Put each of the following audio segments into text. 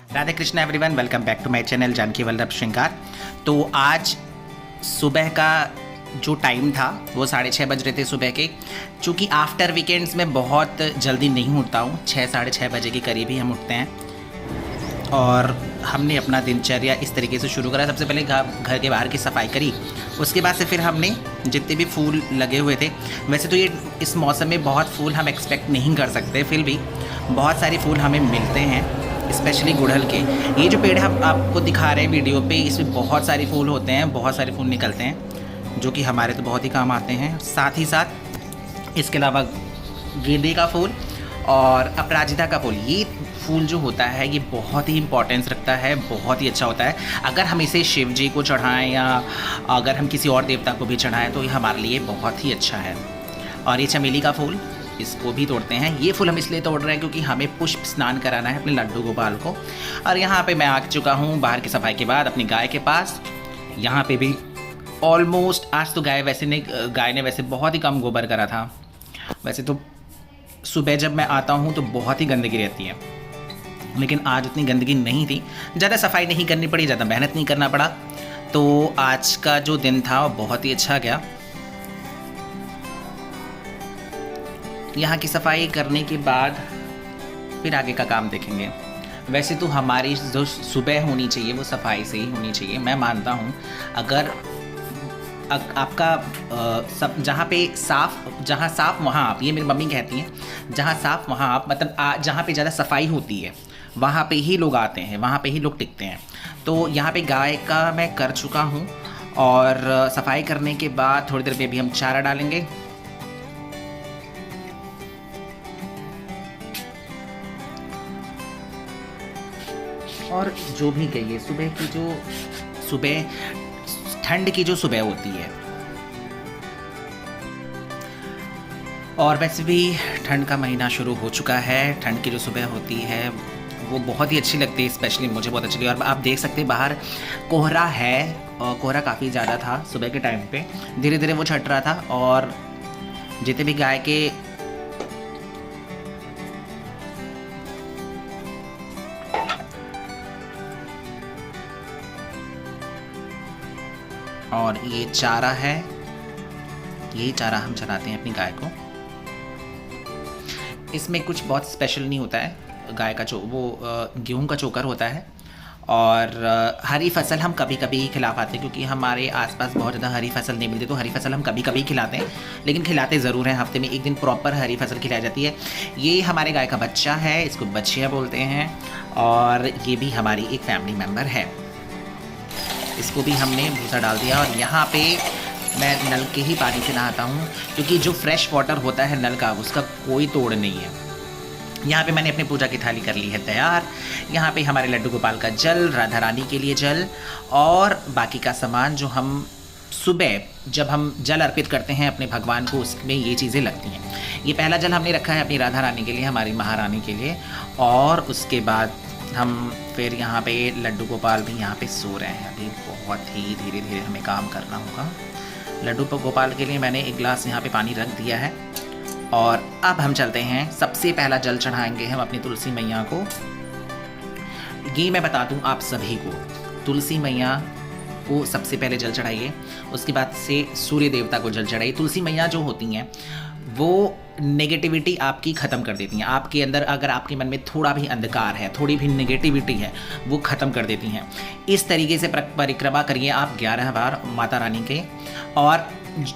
Radhe Krishna everyone, welcome back to my channel Janki Vallabh Shringar. तो आज सुबह का जो टाइम था वो 6:30 बज रहे थे सुबह के। चूँकि आफ्टर वीकेंड्स में बहुत जल्दी नहीं उठता हूँ, 6-6:30 बजे के करीब ही हम उठते हैं। और हमने अपना दिनचर्या इस तरीके से शुरू करा। सबसे पहले घर के बाहर की सफाई करी, उसके बाद से फिर हमने जितने भी फूल लगे हुए थे, वैसे तो ये इस मौसम में बहुत फूल हम एक्सपेक्ट नहीं कर सकते, फिर भी बहुत सारे फूल हमें मिलते हैं, स्पेशली गुड़हल के। ये जो पेड़ हम आपको दिखा रहे हैं वीडियो पे, इसमें बहुत सारे फूल होते हैं, बहुत सारे फूल निकलते हैं जो कि हमारे तो बहुत ही काम आते हैं। साथ ही साथ इसके अलावा गेंदे का फूल और अपराजिता का फूल, ये फूल जो होता है ये बहुत ही इंपॉर्टेंस रखता है, बहुत ही अच्छा होता है। अगर हम इसे शिव जी को चढ़ाएं या अगर हम किसी और देवता को भी चढ़ाएं तो ये हमारे लिए बहुत ही अच्छा है। और ये चमेली का फूल, इसको भी तोड़ते हैं। ये फूल हम इसलिए तोड़ रहे हैं क्योंकि हमें पुष्प स्नान कराना है अपने लड्डू गोपाल को। और यहाँ पे मैं आ चुका हूँ बाहर की सफाई के बाद अपनी गाय के पास। यहाँ पे भी ऑलमोस्ट आज तो गाय ने वैसे बहुत ही कम गोबर करा था। वैसे तो सुबह जब मैं आता हूँ तो बहुत ही गंदगी रहती है, लेकिन आज उतनी गंदगी नहीं थी, ज़्यादा सफाई नहीं करनी पड़ी, ज़्यादा मेहनत नहीं करना पड़ा। तो आज का जो दिन था वो बहुत ही अच्छा गया। यहाँ की सफाई करने के बाद फिर आगे का काम देखेंगे। वैसे तो हमारी जो सुबह होनी चाहिए वो सफाई से ही होनी चाहिए, मैं मानता हूँ। अगर आपका सब जहाँ साफ़ वहाँ आप, ये मेरी मम्मी कहती हैं, जहाँ साफ़ वहाँ आप, मतलब जहाँ पे ज़्यादा सफाई होती है वहाँ पे ही लोग आते हैं, वहाँ पे ही लोग टिकते हैं। तो यहाँ पे गाय का मैं कर चुका हूँ और सफाई करने के बाद थोड़ी देर में भी हम चारा डालेंगे। और जो भी कहिए, सुबह ठंड की जो सुबह होती है, और वैसे भी ठंड का महीना शुरू हो चुका है। ठंड की जो सुबह होती है वो बहुत ही अच्छी लगती है, स्पेशली मुझे बहुत अच्छी लगी। और आप देख सकते हैं बाहर कोहरा है, और कोहरा काफ़ी ज़्यादा था सुबह के टाइम पे, धीरे धीरे वो छट रहा था। और जितने भी गाय के और ये चारा है, यही चारा हम चलाते हैं अपनी गाय को। इसमें कुछ बहुत स्पेशल नहीं होता है। गाय का गेहूं का चोकर होता है। और हरी फसल हम कभी कभी खिला पाते हैं, क्योंकि हमारे आसपास बहुत ज़्यादा हरी फसल नहीं मिलती, तो हरी फसल हम कभी कभी खिलाते हैं, लेकिन खिलाते ज़रूर हैं। हफ्ते में एक दिन प्रॉपर हरी फसल खिलाई जाती है। ये हमारे गाय का बच्चा है, इसको बच्चिया बोलते हैं। और ये भी हमारी एक फैमिली मेम्बर है। इसको भी हमने भूसा डाल दिया। और यहाँ पे मैं नल के ही पानी से नहाता हूँ, क्योंकि जो फ्रेश वाटर होता है नल का, उसका कोई तोड़ नहीं है। यहाँ पे मैंने अपनी पूजा की थाली कर ली है तैयार। यहाँ पे हमारे लड्डू गोपाल का जल, राधा रानी के लिए जल, और बाकी का सामान जो हम सुबह जब हम जल अर्पित करते हैं अपने भगवान को, उसमें ये चीज़ें लगती हैं। ये पहला जल हमने रखा है अपनी राधा रानी के लिए, हमारी महारानी के लिए। और उसके बाद हम फिर यहाँ पे लड्डू गोपाल भी यहाँ पे सो रहे हैं। अभी बहुत ही धीरे धीरे हमें काम करना होगा। लड्डू गोपाल के लिए मैंने एक गिलास यहाँ पे पानी रख दिया है। और अब हम चलते हैं, सबसे पहला जल चढ़ाएंगे हम अपनी तुलसी मैया को। ये मैं बता दूँ आप सभी को, तुलसी मैया को सबसे पहले जल चढ़ाइए, उसके बाद से सूर्य देवता को जल चढ़ाइए। तुलसी मैया जो होती हैं वो नेगेटिविटी आपकी ख़त्म कर देती हैं। आपके अंदर अगर आपके मन में थोड़ा भी अंधकार है, थोड़ी भी नेगेटिविटी है, वो ख़त्म कर देती हैं। इस तरीके से परिक्रमा करिए आप 11 बार माता रानी के, और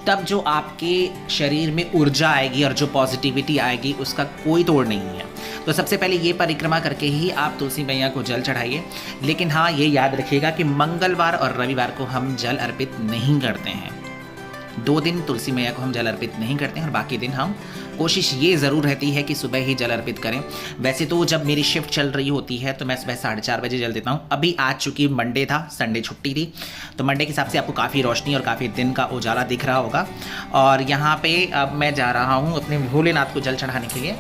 तब जो आपके शरीर में ऊर्जा आएगी और जो पॉजिटिविटी आएगी, उसका कोई तोड़ नहीं है। तो सबसे पहले ये परिक्रमा करके ही आप तुलसी मैया को जल चढ़ाइए। लेकिन हाँ, ये याद रखिएगा कि मंगलवार और रविवार को हम जल अर्पित नहीं करते हैं। 2 दिन तुलसी मैया को हम जल अर्पित नहीं करते हैं, और बाकी दिन हम कोशिश ये ज़रूर रहती है कि सुबह ही जल अर्पित करें। वैसे तो जब मेरी शिफ्ट चल रही होती है तो मैं सुबह 4:30 बजे जल देता हूँ। अभी आज चूँकि मंडे था, संडे छुट्टी थी, तो मंडे के हिसाब से आपको काफ़ी रोशनी और काफ़ी दिन का उजाला दिख रहा होगा। और यहाँ पे अब मैं जा रहा हूँ अपने भोलेनाथ को जल चढ़ाने के लिए।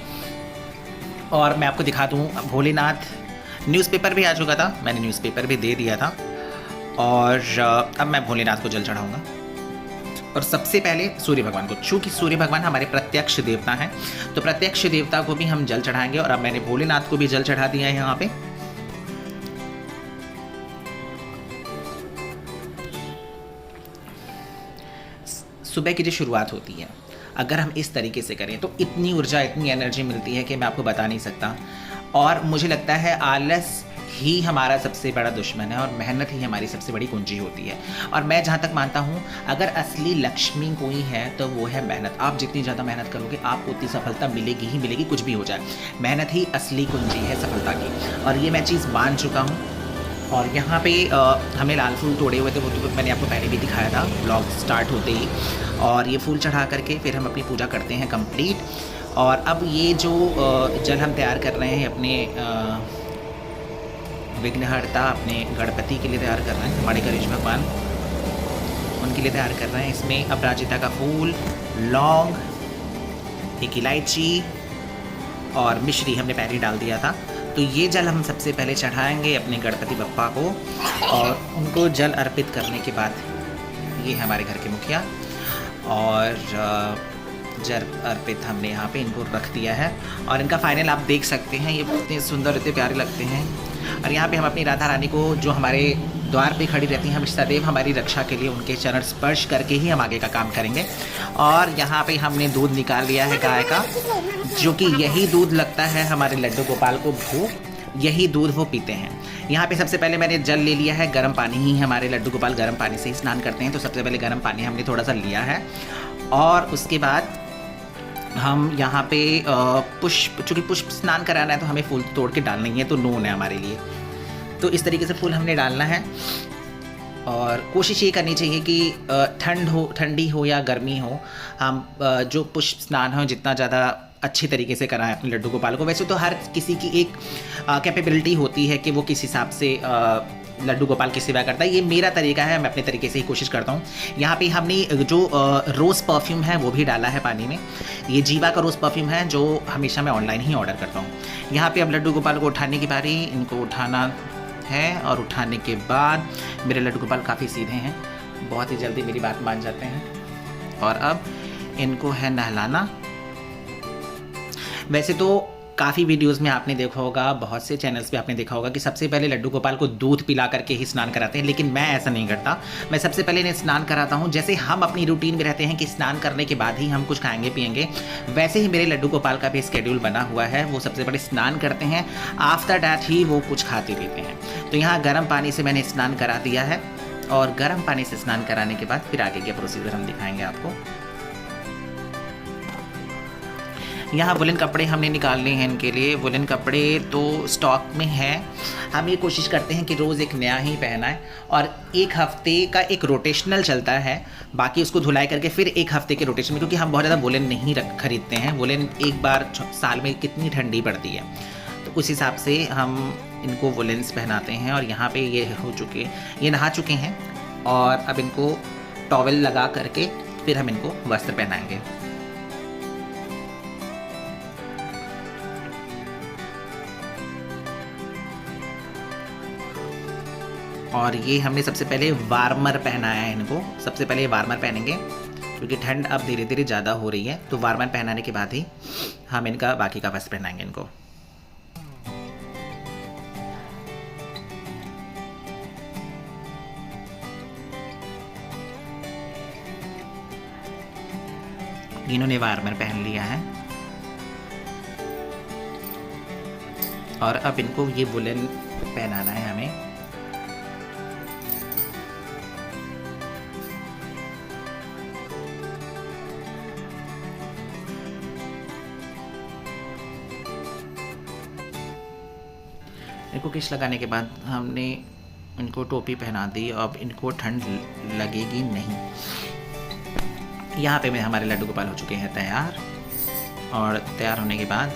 और मैं आपको दिखा दूँ, भोलेनाथ न्यूज़पेपर भी आ चुका था, मैंने न्यूज़पेपर भी दे दिया था। और अब मैं भोलेनाथ को जल चढ़ाऊँगा। और सबसे पहले सूर्य भगवान को, चूँकि सूर्य भगवान हमारे प्रत्यक्ष देवता हैं, तो प्रत्यक्ष देवता को भी हम जल चढ़ाएंगे। और अब मैंने भोलेनाथ को भी जल चढ़ा दिया है यहाँ पे। सुबह की जो शुरुआत होती है, अगर हम इस तरीके से करें तो इतनी ऊर्जा, इतनी एनर्जी मिलती है कि मैं आपको बता नहीं सकता। और मुझे लगता है आलस ही हमारा सबसे बड़ा दुश्मन है और मेहनत ही हमारी सबसे बड़ी कुंजी होती है। और मैं जहाँ तक मानता हूँ, अगर असली लक्ष्मी कोई है तो वो है मेहनत। आप जितनी ज़्यादा मेहनत करोगे आपको उतनी सफलता मिलेगी ही मिलेगी, कुछ भी हो जाए। मेहनत ही असली कुंजी है सफलता की, और ये मैं चीज़ मान चुका हूँ। और यहाँ पे हमने लाल फूल तोड़े हुए थे, वो तो मैंने आपको पहले भी दिखाया था ब्लॉग स्टार्ट होते ही। और ये फूल चढ़ा करके फिर हम अपनी पूजा करते हैं कंप्लीट। और अब ये जो जल हम तैयार कर रहे हैं अपने विघ्नहर्ता, अपने गणपति के लिए तैयार कर रहे हैं, हमारे गणेश भगवान, उनके लिए तैयार कर रहे हैं। इसमें अपराजिता का फूल, लौंग, एक इलायची और मिश्री हमने पहले डाल दिया था। तो ये जल हम सबसे पहले चढ़ाएंगे अपने गणपति बप्पा को, और उनको जल अर्पित करने के बाद ये है हमारे घर के मुखिया, और जल अर्पित हमने यहाँ पे इनको रख दिया है। और इनका फाइनल आप देख सकते हैं, ये इतने सुंदर, इतने प्यारे लगते हैं। और यहाँ पे हम अपनी राधा रानी को, जो हमारे द्वार पे खड़ी रहती हैं, हम सदैव हमारी रक्षा के लिए उनके चरण स्पर्श करके ही हम आगे का काम करेंगे। और यहाँ पे हमने दूध निकाल लिया है गाय का, जो कि यही दूध लगता है हमारे लड्डू गोपाल को भोग, यही दूध वो पीते हैं। यहाँ पे सबसे पहले मैंने जल ले लिया है, गर्म पानी ही हमारे लड्डू गोपाल गर्म पानी से ही स्नान करते हैं, तो सबसे पहले गर्म पानी हमने थोड़ा सा लिया है। और उसके बाद हम यहाँ पे पुष्प, चूँकि पुष्प स्नान कराना है तो हमें फूल तोड़ के डालना ही है, तो नून है हमारे लिए। तो इस तरीके से फूल हमने डालना है। और कोशिश ये करनी चाहिए कि ठंडी हो या गर्मी हो, हम जो पुष्प स्नान हो जितना ज़्यादा अच्छी तरीके से कराएं अपने लड्डू गोपाल को। वैसे तो हर किसी की एक कैपेबिलिटी होती है कि वो किस हिसाब से लड्डू गोपाल की सेवा करता है। ये मेरा तरीका है, मैं अपने तरीके से ही कोशिश करता हूँ। यहाँ पे हमने जो रोज़ परफ्यूम है वो भी डाला है पानी में। ये जीवा का रोज़ परफ्यूम है, जो हमेशा मैं ऑनलाइन ही ऑर्डर करता हूँ। यहाँ पे अब लड्डू गोपाल को उठाने की बारी, इनको उठाना है। और उठाने के बाद मेरे लड्डू गोपाल काफ़ी सीधे हैं, बहुत ही जल्दी मेरी बात मान जाते हैं। और अब इनको है नहलाना। वैसे तो काफ़ी वीडियोस में आपने देखा होगा, बहुत से चैनल्स पे आपने देखा होगा कि सबसे पहले लड्डू गोपाल को दूध पिला करके ही स्नान कराते हैं, लेकिन मैं ऐसा नहीं करता। मैं सबसे पहले इन्हें स्नान कराता हूँ। जैसे हम अपनी रूटीन में रहते हैं कि स्नान करने के बाद ही हम कुछ खाएंगे पिएंगे, वैसे ही मेरे लड्डू गोपाल का भी स्केड्यूल बना हुआ है। वो सबसे पहले स्नान करते हैं, आफ्टर डैट ही वो कुछ खाते पीते हैं। तो यहाँ गर्म पानी से मैंने स्नान करा दिया है, और गर्म पानी से स्नान कराने के बाद फिर आगे के प्रोसीजर हम दिखाएंगे आपको। यहाँ वुलन कपड़े हमने निकालने हैं इनके लिए। वुलन कपड़े तो स्टॉक में है, हम ये कोशिश करते हैं कि रोज़ एक नया ही पहना है, और एक हफ्ते का एक रोटेशनल चलता है, बाकी उसको धुलाई करके फिर एक हफ्ते के रोटेशन में, क्योंकि हम बहुत ज़्यादा वुलन नहीं खरीदते हैं। वुलन एक बार साल में कितनी ठंडी पड़ती है, तो उस हिसाब से हम इनको वुलेंस पहनाते हैं। और यहाँ पे ये हो चुके, ये नहा चुके हैं, और अब इनको टॉवल लगा करके फिर हम इनको वस्त्र पहनाएंगे। और ये हमने सबसे पहले वार्मर पहनाया है इनको। सबसे पहले वार्मर पहनेंगे, क्योंकि ठंड अब धीरे धीरे ज़्यादा हो रही है, तो वार्मर पहनाने के बाद ही हम इनका बाकी का वस्त्र पहनाएंगे इनको। इन्होंने वार्मर पहन लिया है, और अब इनको ये वुलन पहनाना है हमें। इनको किश लगाने के बाद हमने इनको टोपी पहना दी। अब इनको ठंड लगेगी नहीं। यहाँ पे हमारे लड्डू गोपाल हो चुके हैं तैयार, और तैयार होने के बाद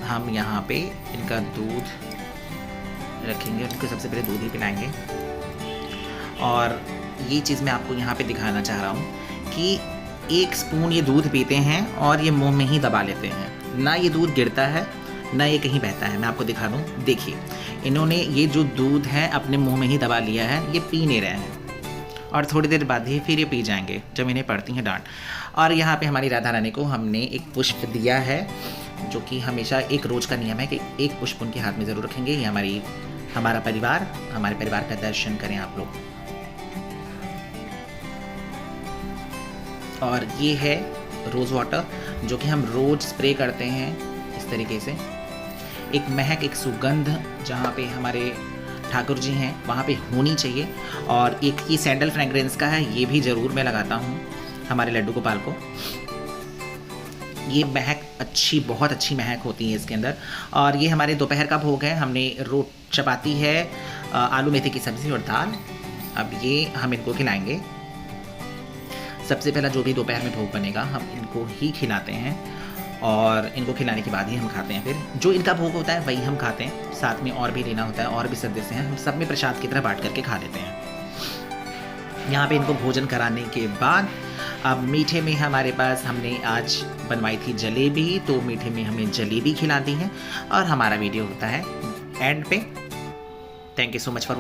हम यहाँ पे इनका दूध रखेंगे। उनको सबसे पहले दूध ही पिलाएंगे। और ये चीज़ मैं आपको यहाँ पे दिखाना चाह रहा हूँ कि 1 स्पून ये दूध पीते हैं और ये मुंह में ही दबा लेते हैं, ना ये दूध गिरता है ना ये कहीं बहता है। मैं आपको दिखा दूँ, देखिए इन्होंने ये जो दूध है अपने मुंह में ही दबा लिया है, ये पी नहीं रहे हैं, और थोड़ी देर बाद ही फिर ये पी जाएंगे जब इन्हें पड़ती है डांट। और यहाँ पे हमारी राधा रानी को हमने एक पुष्प दिया है, जो कि हमेशा एक रोज़ का नियम है कि एक पुष्प उनके हाथ में ज़रूर रखेंगे। ये हमारे परिवार का दर्शन करें आप लोग। और ये है रोज़ वाटर जो कि हम रोज़ स्प्रे करते हैं इस तरीके से। एक महक, एक सुगंध जहाँ पे हमारे ठाकुर जी हैं वहाँ पे होनी चाहिए। और एक ये सैंडल फ्रेग्रेंस का है, ये भी ज़रूर मैं लगाता हूँ हमारे लड्डू गोपाल को। ये महक अच्छी, बहुत अच्छी महक होती है इसके अंदर। और ये हमारे दोपहर का भोग है। हमने चपाती है, आलू मेथी की सब्ज़ी और दाल। अब ये हम इनको खिलाएंगे। सबसे पहला जो भी दोपहर में भोग बनेगा हम इनको ही खिलाते हैं और इनको खिलाने के बाद ही हम खाते हैं। फिर जो इनका भोग होता है वही हम खाते हैं, साथ में और भी लेना होता है, और भी सदस्य हैं, हम सब में प्रसाद की तरह बांट करके खा लेते हैं। यहाँ पे इनको भोजन कराने के बाद अब मीठे में हमारे पास हमने आज बनवाई थी जलेबी, तो मीठे में हमें जलेबी खिला दी है और हमारा वीडियो होता है एंड पे। Thank you so much for